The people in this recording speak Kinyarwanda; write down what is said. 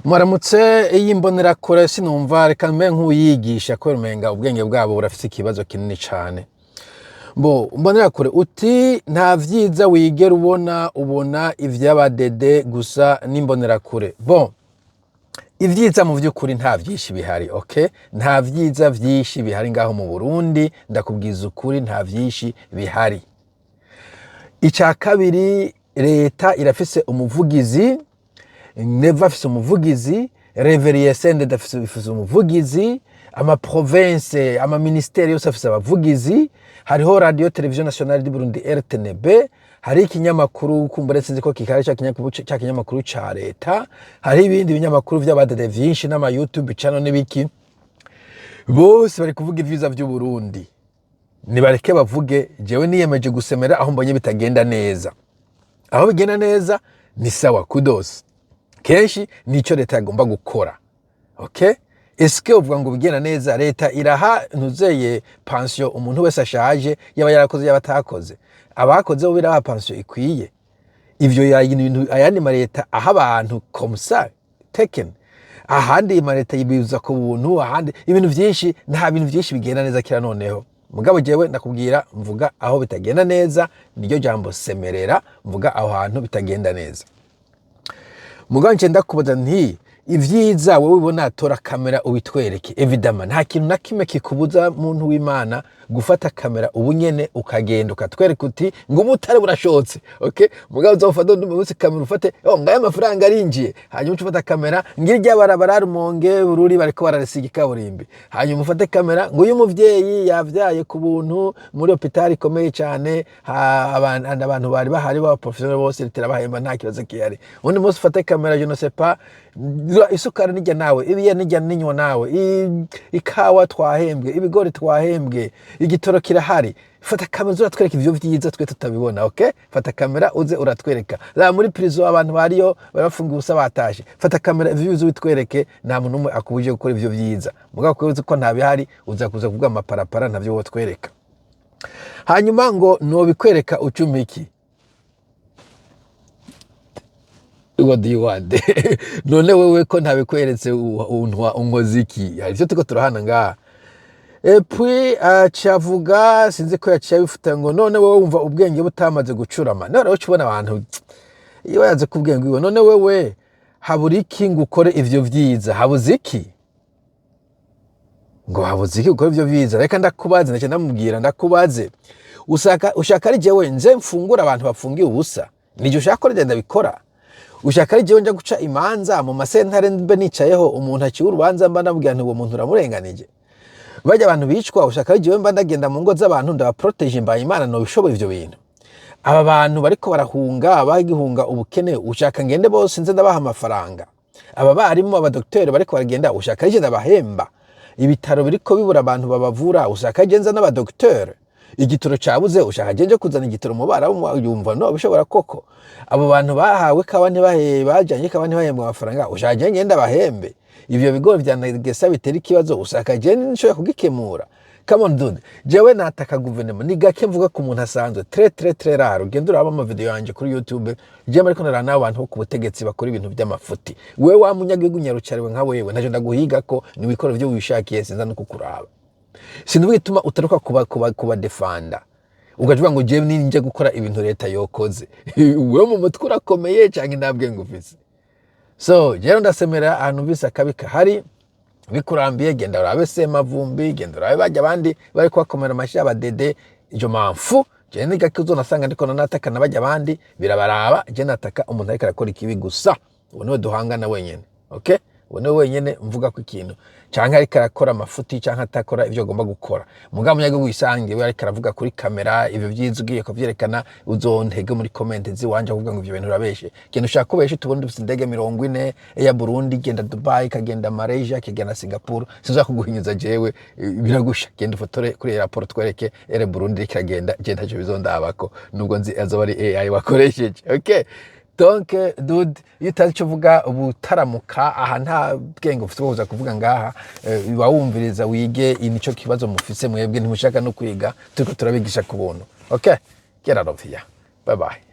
Mwaramutse iyi mbonerakure sinumva reka mbe nk'uyigisha kubera umenga ubwenge bwabo burafise ikibazo kinini cane. Mbonerakure uti nta vyiza wigera ubona ivy'abadede gusa n'imbonerakure. Ivyiza mu vy'ukuri nta vyinshi bihari, okay? Nta vyiza vyinshi bihari ngaho mu Burundi, ndakubwiza ukuri nta vyinshi bihari. Ica kabiri, leta irafise umuvugizi, Neva afise umuvugizi, Reveriye Sendede afise umuvugizi, ama province, ama ministeri yose afise abavugizi, hariho radio television nationale du Burundi RTNB, hari ikinyamakuru kumbure sinzi ko kikari ca kinyamakuru ca leta, hari ibindi binyamakuru vy'abadede vyinshi n'ama YouTube channel n'ibiki. Bose bari kuvuga ivyiza vy'u Burundi. Nibareke bavuge, jewe niyemeje gusemera aho mbonye bitagenda neza. Aho bigenda neza ni sawa, kudos. Kenshi nico leta yagomba gukora. Okay? Eske uvuga ngo bigenda neza, leta iraha ntuzeye pension umuntu wese ashaje yaba yarakoze yaba atakoze. Abakoze bo biraha pension ikwiye. Ivyo ibintu ayandi ma leta aha abantu comme ça taken. Ahandi ma leta yibiza ku buntu, ahandi ibintu vyinshi, nta bintu vyinshi bigenda neza kira noneho. Mugabo jewe ndakubwira mvuga aho bitagenda neza, niryo jambo semerera, mvuga aho hantu bitagenda neza. Mugabo nce ndakubaza nti ivyiza wowe ubona tora kamera ubitwereke. Evidemment nta kintu na kimwe kikubuza muntu w'Imana gufata kamera ubunyene ukagenda ukatwereka uti ngo umutare burashotse, okay? Mugabo uzofata undi kamera ufate ngaye amafaranga arinjiye, hanyuma ufata kamera ngirya barabara Rumonge Bururi bariko bararisiga ikaburimbi, hanyuma ufate kamera ngo uyu muvyeyi yavyaye ku buntu muri hospital ikomeye cyane, abantu bari bahari ba professionnel bose tirabahemba nta kibazo kihari. Undi munsi ufate kamera je ne sais pas isukari nijya nawe, ibiye nijya ninywa nawe, ikawa twahembwe, ibigori twahembwe, igitoro kirahari. Fata kamera uratwereka ivyo vyiza twe tutabibona, okay? Fata kamera uze uratwereka. La muri prison abantu bariyo barafunga ubusa batashe. Fata kamera ivyo uze bitwereke, nta muntu umwe akubuje gukora ivyo vyiza. Mugabo ko uzi ko nta bihari uza kuza kuvuga amaparapara ntavyo wotwereka. Hanyuma ngo no bikwereka ucumiki. What do you want? None wewe ko ntabikweretse unkoziki. Arivyo tuko turahana ngaha. Puis acavuga sinzi ko yaciye bifuta ngo none wewe wumva ubwenge butamaze gucurama. None rero ukibona abantu iyo yaze kubwenge iwe, none wewe habura iki ngo ukore ivyo vyiza? Habuze iki? Ngo habuze iki ukore ivyo vyiza? Reka ndakubaze, ndaje ndamubwira ndakubaze. Ushaka ari jewe nze mfungura abantu bafungiye ubusa. Nije ushaka ko ndenda bikora. Ushaka ari jewe nja guca imanza mu masentare mbe nicayeho umuntu aciye urubanza mba nabwira nti uwo muntu uramurenganije. Bajya abantu bicwa, ushaka ari jewe mba ndagenda mu ngo z'abantu ndabaprotege mbaye Imana no bishoboye ivyo bintu. Aba bantu bariko barahunga bagihunga ubukene, ushaka ngende bose nze ndabaha amafaranga. Aba barimo abadoktori bariko baragenda, ushaka ari je ndabahemba. Ibitaro biriko bibura abantu babavura, ushaka ari je nza n'abadoktori. Igitoro cabuze, ushaka je kuzana igitoro mu bara yumva no bishobora koko. Abo bantu bahawe kabane bajanye kabane bahembwa amafaranga, ushaka je ngenda bahembe. Ivyo bigoro vyanagesa bitera ikibazo, ushaka je nshobora kugikemura. Come on dude, jewe nataka guverinoma ni gake mvuga ku muntu asanzwe très rare. Ugenda uraba ama video yanje kuri YouTube, je mariko narana abantu bo ku butegetsi bakora ibintu by'amafuti. Wewe wa munyagihugu nyarucariwe nka wewe, naje ndaguhiga ko ni bikoro byo wishakiye sinza no kukuraba. Sinzi bituma utaruka kuba defanda. Ugajuba ngo je ninje gukora ibintu leta yokoze. Wewe mu mutwe urakomeye cyangwa ndabwe ngufise. So, jero ndasemera ahantu bisa kabika hari bikurambiye, genda urabe Semavumbi, genda urabe bajya abandi bari kwakomera amashi abadede, ijo mamfu je niga kizo nasanga ndiko nataka nabajya abandi birabaraba, je nataka umuntu ariko arakora ikibi gusa. Ubu niwe duhangana wenyene, okay? Wone wenyene mvuga ko ikintu canke ariko arakora amafuti canke atakora ivyo agomba gukora. Mugabo munyagihugu wisange we ariko aravuga kuri kamera ivyo vyiza ugiye kuvyerekana, uzontege muri comment ziwanje kuvuga ngo ivyo bintu urabeshe. Genda ushaka kubeshe tubone dufite indege 40 ya Burundi, genda Dubai, kagenda Malaysia, kagenda Singapore. Sinza kuguhinyuza jewe biragusha. Genda ufotore kuri airport twereke ere Burundi kiragenda, je ntaje bizondabako nubwo nzi azoba ari AI wakoresheje, okay? Donc dude yitazi cyo vuga ubutaramuka aha nta bwenge ufite kuza kuvuga ngaha, wawumviriza wige inico kibazo mufise mwebwe ntimushaka no kwiga, turiko turabigisha ku buntu. Okay, get out of here, bye bye.